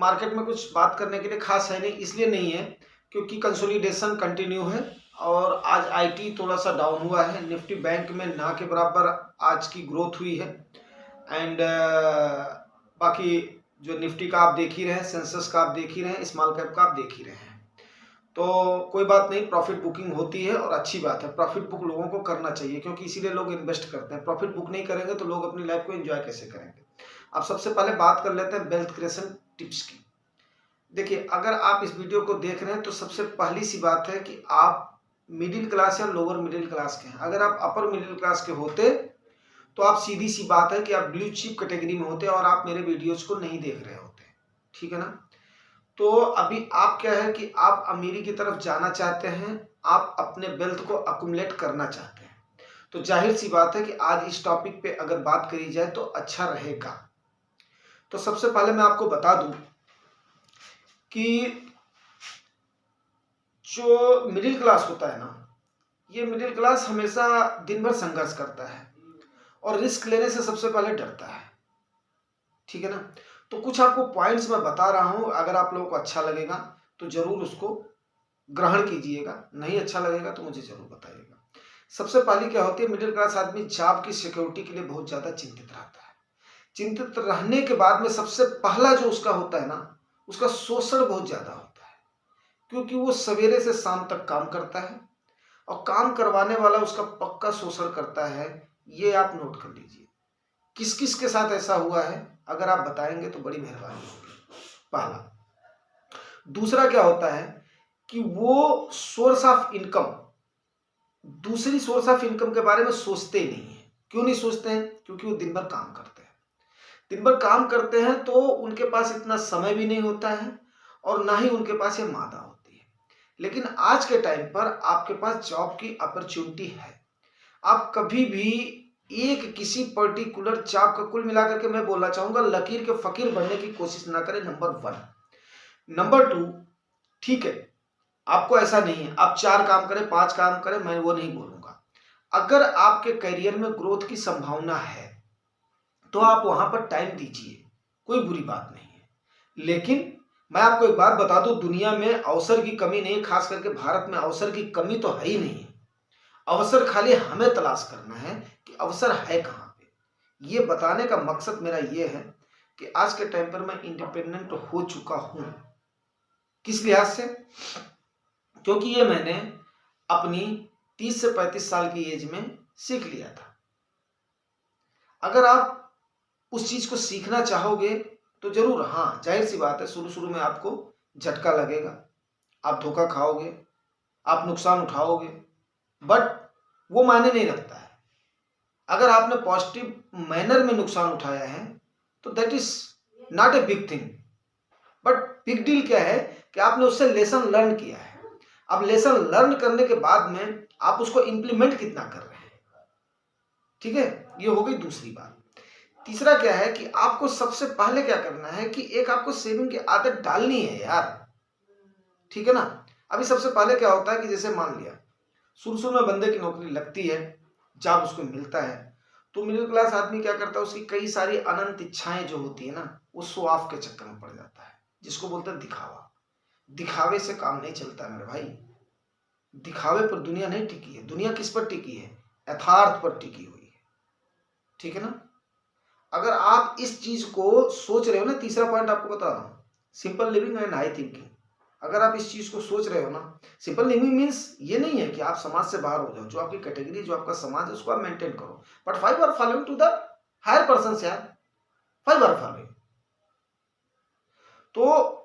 Market में कुछ बात करने के लिए खास है नहीं, इसलिए नहीं है क्योंकि कंसोलिडेशन कंटिन्यू है और आज आईटी थोड़ा सा डाउन हुआ है। निफ्टी बैंक में ना के बराबर आज की ग्रोथ हुई है एंड बाकी जो निफ्टी का आप देख ही रहे हैं, सेंसेक्स का आप देख ही रहे हैं, स्मॉल कैप का आप देख ही रहे हैं। तो कोई बात नहीं, प्रॉफिट बुकिंग होती है और अच्छी बात है। प्रॉफिट बुक लोगों को करना चाहिए क्योंकि इसीलिए लोग इन्वेस्ट करते हैं। प्रॉफिट बुक नहीं करेंगे तो लोग अपनी लाइफ को एंजॉय कैसे करेंगे। अब सबसे पहले बात कर लेते हैं वेल्थ क्रिएशन टिप्स की। देखिए, अगर आप इस वीडियो को देख रहे हैं तो सबसे पहली सी बात है कि आप मिडिल क्लास या लोअर मिडिल क्लास के हैं। अगर आप अपर मिडिल क्लास के होते तो आप सीधी सी बात है कि आप ब्लू चिप कैटेगरी में होते और आप मेरे वीडियोज को नहीं देख रहे होते, ठीक है ना। तो अभी आप क्या है कि आप अमीरी की तरफ जाना चाहते हैं, आप अपने वेल्थ को अकुमुलेट करना चाहते हैं, तो जाहिर सी बात है कि आज इस टॉपिक पे अगर बात करी जाए तो अच्छा रहेगा। तो सबसे पहले मैं आपको बता दूं कि जो मिडिल क्लास होता है ना, ये मिडिल क्लास हमेशा दिन भर संघर्ष करता है और रिस्क लेने से सबसे पहले डरता है, ठीक है ना। तो कुछ आपको पॉइंट्स मैं बता रहा हूं, अगर आप लोगों को अच्छा लगेगा तो जरूर उसको ग्रहण कीजिएगा, नहीं अच्छा लगेगा तो मुझे जरूर बताइएगा। सबसे पहली क्या होती है, मिडिल क्लास आदमी जॉब की सिक्योरिटी के लिए बहुत ज्यादा चिंतित रहता है। चिंतित रहने के बाद में सबसे पहला जो उसका होता है ना, उसका शोषण बहुत ज्यादा होता है, क्योंकि वो सवेरे से शाम तक काम करता है और काम करवाने वाला उसका पक्का शोषण करता है। ये आप नोट कर लीजिए। किस किस के साथ ऐसा हुआ है, अगर आप बताएंगे तो बड़ी मेहरबानी होगी, पहला। दूसरा क्या होता है कि वो सोर्स ऑफ इनकम, दूसरी सोर्स ऑफ इनकम के बारे में सोचते नहीं है। क्यों नहीं सोचते हैं? क्योंकि वो दिन भर काम करते हैं। दिन भर काम करते हैं तो उनके पास इतना समय भी नहीं होता है और ना ही उनके पास ये मादा होती है। लेकिन आज के टाइम पर आपके पास जॉब की अपॉर्चुनिटी है। आप कभी भी एक किसी पर्टिकुलर जॉब का, कुल मिलाकर के मैं बोलना चाहूंगा, लकीर के फकीर बनने की कोशिश ना करें, नंबर 1। नंबर 2, ठीक है, आपको ऐसा नहीं है आप 4 काम करें 5 काम करें, मैं वो नहीं बोलूंगा। अगर आपके करियर में ग्रोथ की संभावना है तो आप वहां पर टाइम दीजिए, कोई बुरी बात नहीं है। लेकिन मैं आपको एक बात बता दूं, दुनिया में अवसर की कमी नहीं, खास करके भारत में अवसर की कमी तो है ही नहीं। अवसर खाली हमें तलाश करना है कि अवसर है कहां पे। ये बताने का मकसद मेरा ये है कि आज के टाइम पर मैं इंडिपेंडेंट हो चुका हूं। किस लिहाज से? क्योंकि ये मैंने अपनी 30 से 35 साल की एज में सीख लिया था। अगर आप उस चीज को सीखना चाहोगे तो जरूर, हाँ जाहिर सी बात है, शुरू शुरू में आपको झटका लगेगा, आप धोखा खाओगे, आप नुकसान उठाओगे, बट वो मायने नहीं रखता है। अगर आपने पॉजिटिव मैनर में नुकसान उठाया है तो that is not a big thing. But big deal क्या है कि आपने उससे लेसन लर्न किया है। अब लेसन लर्न करने के बाद में आप उसको इंप्लीमेंट कितना कर रहे हैं, ठीक है, ये हो गई दूसरी बात। तीसरा क्या है कि आपको सबसे पहले क्या करना है कि एक आपको सेविंग की आदत डालनी है यार, ठीक है ना। अभी सबसे पहले क्या होता है कि जैसे मान लिया शुरू में बंदे की नौकरी लगती है, जॉब उसको मिलता है, तो मिडिल क्लास आदमी क्या करता है, उसकी कई सारी अनंत इच्छाएं जो होती है ना, वो शो ऑफ के चक्कर में पड़ जाता है, जिसको बोलते हैं दिखावा। दिखावे से काम नहीं चलता है मेरे भाई। दिखावे पर दुनिया नहीं टिकी है। दुनिया किस पर टिकी है? यथार्थ पर टिकी हुई है, ठीक है ना। अगर आप इस चीज को सोच रहे हो ना, तीसरा पॉइंट आपको बता रहा हूं, simple living and high thinking. अगर आप इस चीज को सोच रहे हो ना, सिंपल लिविंग मीन्स ये नहीं है कि आप समाज से बाहर हो जाओ, जो आपकी कैटेगरी, जो आपका समाज है उसको आप मेंटेन करो, but 5 are following to the higher person यार, 5 आर फॉलोइंग। तो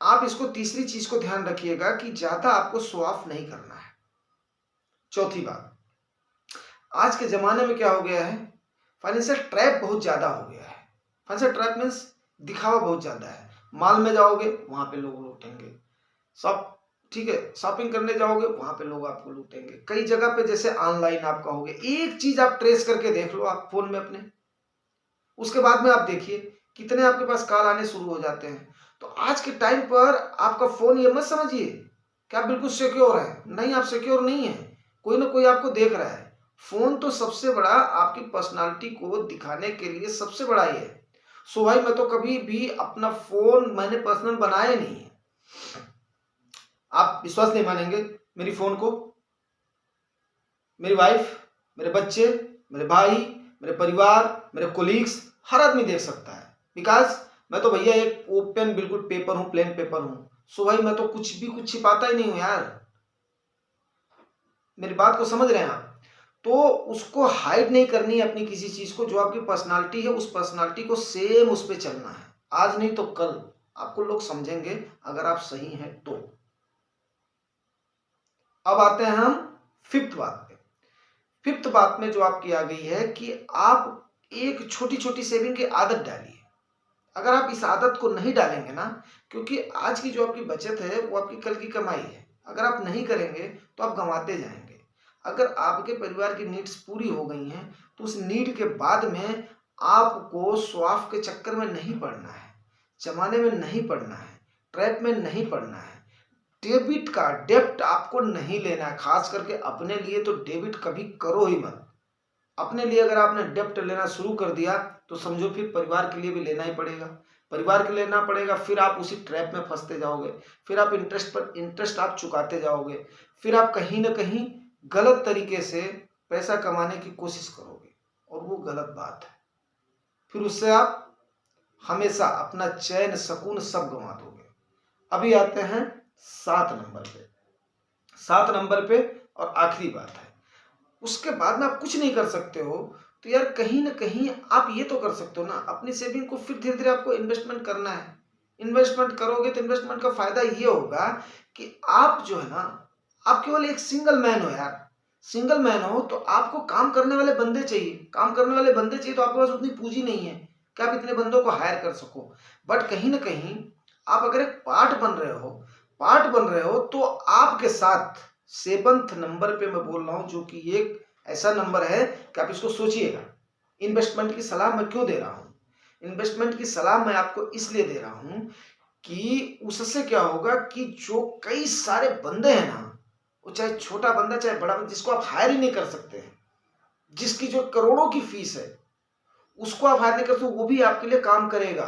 आप इसको, तीसरी चीज को ध्यान रखिएगा कि ज्यादा आपको शो ऑफ नहीं करना है। चौथी बात, आज के जमाने में क्या हो गया है, फाइनेंशियल ट्रैप बहुत ज्यादा हो गया है। फाइनेंशियल ट्रैप मीन्स दिखावा बहुत ज्यादा है। मॉल में जाओगे वहां पे लोग लूटेंगे, ठीक है, शॉपिंग करने जाओगे वहां पे लोग आपको लूटेंगे। कई जगह पे जैसे ऑनलाइन आप कहोगे, एक चीज आप ट्रेस करके देख लो आप फोन में अपने, उसके बाद में आप देखिए कितने आपके पास कॉल आने शुरू हो जाते हैं। तो आज के टाइम पर आपका फोन, ये मत समझिए कि आप बिल्कुल सिक्योर है, नहीं, आप सिक्योर नहीं है, कोई ना कोई आपको देख रहा है। फोन तो सबसे बड़ा आपकी पर्सनालिटी को दिखाने के लिए सबसे बड़ा ये है। सो भाई मैं तो कभी भी अपना फोन मैंने पर्सनल बनाया नहीं है। आप विश्वास नहीं मानेंगे, मेरी फोन को मेरी वाइफ, मेरे बच्चे, मेरे भाई, मेरे परिवार, मेरे कोलीग्स, हर आदमी देख सकता है। बिकॉज मैं तो भैया एक ओपन बिल्कुल पेपर हूं, प्लेन पेपर हूं। सो भाई मैं तो कुछ भी कुछ छिपाता ही नहीं हूं यार। मेरी बात को समझ रहे हैं आप? तो उसको हाइड नहीं करनी है अपनी किसी चीज को। जो आपकी पर्सनालिटी है उस पर्सनालिटी को सेम उस पर चलना है। आज नहीं तो कल आपको लोग समझेंगे अगर आप सही हैं तो। अब आते हैं हम फिफ्थ बात पे। फिफ्थ बात में जो आपकी आ गई है कि आप एक छोटी छोटी सेविंग की आदत डालिए। अगर आप इस आदत को नहीं डालेंगे ना, क्योंकि आज की जो आपकी बचत है वो आपकी कल की कमाई है। अगर आप नहीं करेंगे तो आप गंवाते जाएंगे। अगर आपके परिवार की नीड्स पूरी हो गई हैं तो उस नीड के बाद में आपको स्वार्थ के चक्कर में नहीं पड़ना है, जमाने में नहीं पड़ना है, ट्रैप में नहीं पड़ना है। डेबिट का डेप्ट आपको नहीं लेना है। खास करके अपने लिए तो डेबिट कभी करो ही मत। अपने लिए अगर आपने डेप्ट लेना शुरू कर दिया तो समझो फिर परिवार के लिए भी लेना ही पड़ेगा। परिवार के लिए लेना पड़ेगा, फिर आप उसी ट्रैप में फंसते जाओगे। फिर आप इंटरेस्ट पर इंटरेस्ट आप चुकाते जाओगे। फिर आप कहीं ना कहीं गलत तरीके से पैसा कमाने की कोशिश करोगे और वो गलत बात है। फिर उससे आप हमेशा अपना चैन सुकून सब गंवा दोगे। अभी आते हैं 7 नंबर पे। 7 नंबर पे और आखिरी बात है, उसके बाद में आप कुछ नहीं कर सकते हो तो यार कहीं ना कहीं आप ये तो कर सकते हो ना, अपनी सेविंग को फिर धीरे धीरे आपको इन्वेस्टमेंट करना है। इन्वेस्टमेंट करोगे तो इन्वेस्टमेंट का फायदा ये होगा कि आप जो है ना, आप केवल एक सिंगल मैन हो यार। सिंगल मैन हो तो आपको काम करने वाले बंदे चाहिए। काम करने वाले बंदे चाहिए तो आपके पास उतनी पूंजी नहीं है कि आप इतने बंदों को हायर कर सको। बट कहीं ना कहीं आप अगर एक पार्ट बन रहे हो तो आपके साथ 7 नंबर पे मैं बोल रहा हूं, जो कि एक ऐसा नंबर है कि आप इसको सोचिएगा। इन्वेस्टमेंट की सलाह मैं क्यों दे रहा हूं? इन्वेस्टमेंट की सलाह मैं आपको इसलिए दे रहा हूं कि उससे क्या होगा कि जो कई सारे बंदे हैं ना, वो चाहे छोटा बंदा चाहे बड़ा बंदा, जिसको आप हायर ही नहीं कर सकते हैं, जिसकी जो करोड़ों की फीस है उसको आप हायर नहीं कर सकते, वो भी आपके लिए काम करेगा।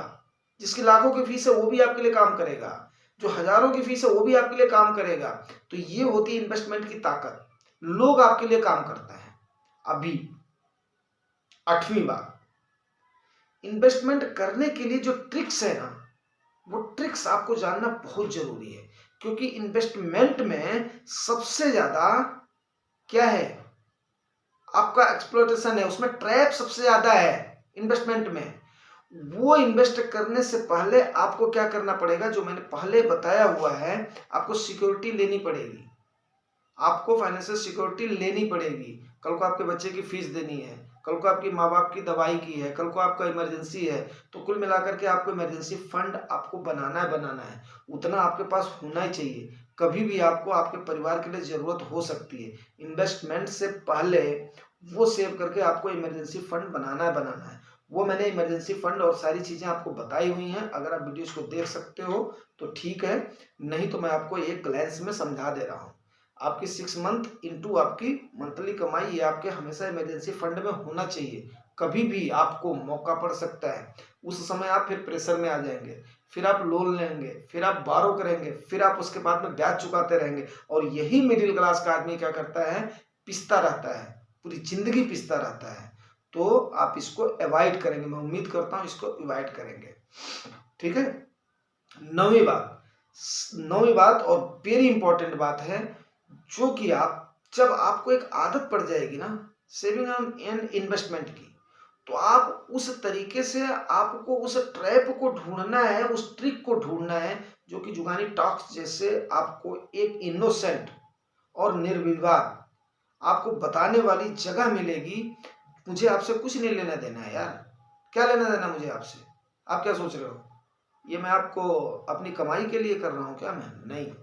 जिसकी लाखों की फीस है वो भी आपके लिए काम करेगा। जो हजारों की फीस है वो भी आपके लिए काम करेगा। तो ये होती है इन्वेस्टमेंट की ताकत। लोग आपके लिए काम करते हैं। अभी 8वीं बात, इन्वेस्टमेंट करने के लिए जो ट्रिक्स है ना, वो ट्रिक्स आपको जानना बहुत जरूरी है। क्योंकि इन्वेस्टमेंट में सबसे ज्यादा क्या है, आपका एक्सप्लोटेशन है, उसमें ट्रैप सबसे ज्यादा है इन्वेस्टमेंट में। वो इन्वेस्ट करने से पहले आपको क्या करना पड़ेगा, जो मैंने पहले बताया हुआ है, आपको सिक्योरिटी लेनी पड़ेगी। आपको फाइनेंशियल सिक्योरिटी लेनी पड़ेगी। कल को आपके बच्चे की फीस देनी है, कल को आपकी माँ बाप की दवाई की है, कल को आपका इमरजेंसी है। तो कुल मिलाकर के आपको इमरजेंसी फंड आपको बनाना है। उतना आपके पास होना ही चाहिए। कभी भी आपको आपके परिवार के लिए जरूरत हो सकती है। इन्वेस्टमेंट से पहले वो सेव करके आपको इमरजेंसी फंड बनाना है। वो मैंने इमरजेंसी फंड और सारी चीजें आपको बताई हुई हैं। अगर आप वीडियोस को देख सकते हो तो ठीक है, नहीं तो मैं आपको एक ग्लैंस में समझा दे रहा हूँ। आपकी 6 मंथ इंटू आपकी मंथली कमाई, ये आपके हमेशा इमरजेंसी फंड में होना चाहिए। कभी भी आपको मौका पड़ सकता है, उस समय आप फिर प्रेशर में आ जाएंगे, फिर आप लोन लेंगे, फिर आप बारो करेंगे, फिर आप उसके बाद में ब्याज चुकाते रहेंगे। और यही मिडिल क्लास का आदमी क्या करता है, पिसता रहता है, पूरी जिंदगी पिसता रहता है। तो आप इसको अवॉइड करेंगे, मैं उम्मीद करता हूं इसको अवॉइड करेंगे। ठीक है। 9वीं बात और वेरी इंपॉर्टेंट बात है, जो कि आप जब आपको एक आदत पड़ जाएगी ना सेविंग एंड इन्वेस्टमेंट की, तो आप उस तरीके से आपको उस ट्रैप को ढूंढना है, उस ट्रिक को ढूंढना है, जो कि जुगानी टॉक्स जैसे आपको एक इनोसेंट और निर्विवाद आपको बताने वाली जगह मिलेगी। मुझे आपसे कुछ नहीं लेना देना है यार। क्या लेना देना मुझे आपसे? आप क्या सोच रहे हो, ये मैं आपको अपनी कमाई के लिए कर रहा हूं क्या? मैं नहीं,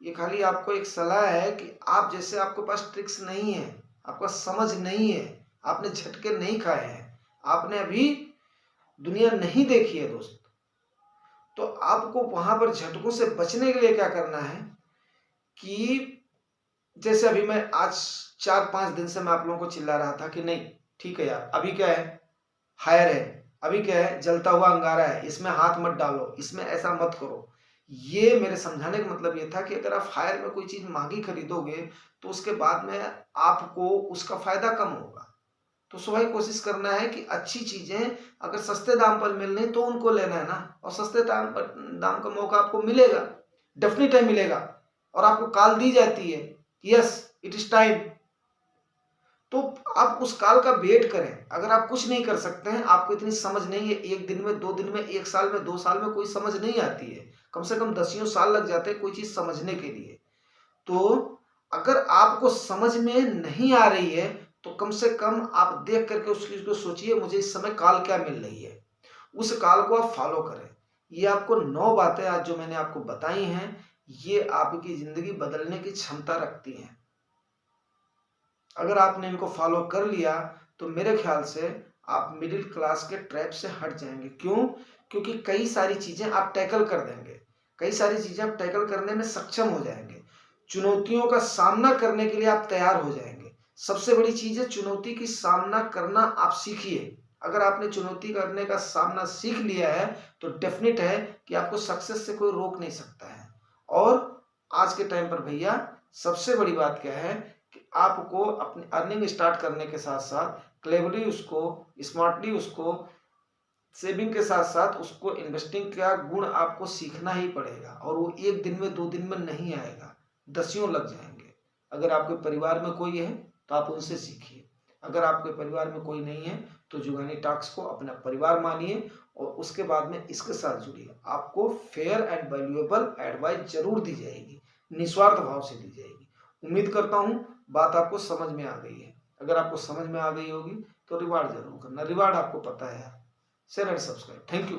ये खाली आपको एक सलाह है कि आप जैसे आपके पास ट्रिक्स नहीं है, आपका समझ नहीं है, आपने झटके नहीं खाए हैं, आपने अभी दुनिया नहीं देखी है दोस्त, तो आपको वहां पर झटकों से बचने के लिए क्या करना है कि जैसे अभी मैं आज 4-5 दिन से मैं आप लोगों को चिल्ला रहा था कि नहीं ठीक है यार, अभी क्या है, हायर है, अभी क्या है, जलता हुआ अंगारा है, इसमें हाथ मत डालो, इसमें ऐसा मत करो। ये मेरे समझाने का मतलब ये था कि अगर आप फायर में कोई चीज महंगी खरीदोगे तो उसके बाद में आपको उसका फायदा कम होगा। तो सुबह ही कोशिश करना है कि अच्छी चीजें अगर सस्ते दाम पर मिल रही तो उनको लेना है ना, और सस्ते दाम का मौका आपको मिलेगा, डेफिनेट है मिलेगा, और आपको कॉल दी जाती है, यस इट इज टाइम। तो आप उस काल का वेट करें। अगर आप कुछ नहीं कर सकते हैं, आपको इतनी समझ नहीं है, एक दिन में, 2 दिन में, 1 साल में, 2 साल में कोई समझ नहीं आती है, कम से कम 10 साल लग जाते हैं कोई चीज समझने के लिए। तो अगर आपको समझ में नहीं आ रही है तो कम से कम आप देख करके उस चीज को सोचिए, मुझे इस समय काल क्या मिल रही है, उस काल को आप फॉलो करें। ये आपको 9 बातें आज जो मैंने आपको बताई हैं, ये आपकी जिंदगी बदलने की क्षमता रखती हैं। अगर आपने इनको फॉलो कर लिया तो मेरे ख्याल से आप मिडिल क्लास के ट्रैप से हट जाएंगे। क्यों? क्योंकि कई सारी चीजें आप टैकल कर देंगे, कई सारी चीजें आप टैकल करने में सक्षम हो जाएंगे, चुनौतियों का सामना करने के लिए आप तैयार हो जाएंगे। सबसे बड़ी चीज है चुनौती की सामना करना आप सीखिए। अगर आपने चुनौती करने का सामना सीख लिया है तो डेफिनेट है कि आपको सक्सेस से कोई रोक नहीं सकता है। और आज के टाइम पर भैया सबसे बड़ी बात क्या है कि आपको अपनी अर्निंग स्टार्ट करने के साथ साथ क्लेवरली उसको, स्मार्टली उसको, सेविंग के साथ साथ उसको इन्वेस्टिंग का गुण आपको सीखना ही पड़ेगा। और वो 1 दिन में, 2 दिन में नहीं आएगा, दसियों लग जाएंगे। अगर आपके परिवार में कोई है तो आप उनसे सीखिए, अगर आपके परिवार में कोई नहीं है तो जुगानी टॉक्स को अपना परिवार मानिए और उसके बाद में इसके साथ जुड़िए। आपको फेयर एंड वैल्यूएबल एडवाइस जरूर दी जाएगी, निस्वार्थ भाव से दी जाएगी। उम्मीद करता हूँ बात आपको समझ में आ गई है। अगर आपको समझ में आ गई होगी तो रिवार्ड जरूर करना, रिवार्ड आपको पता है यार। Share and subscribe. Thank you.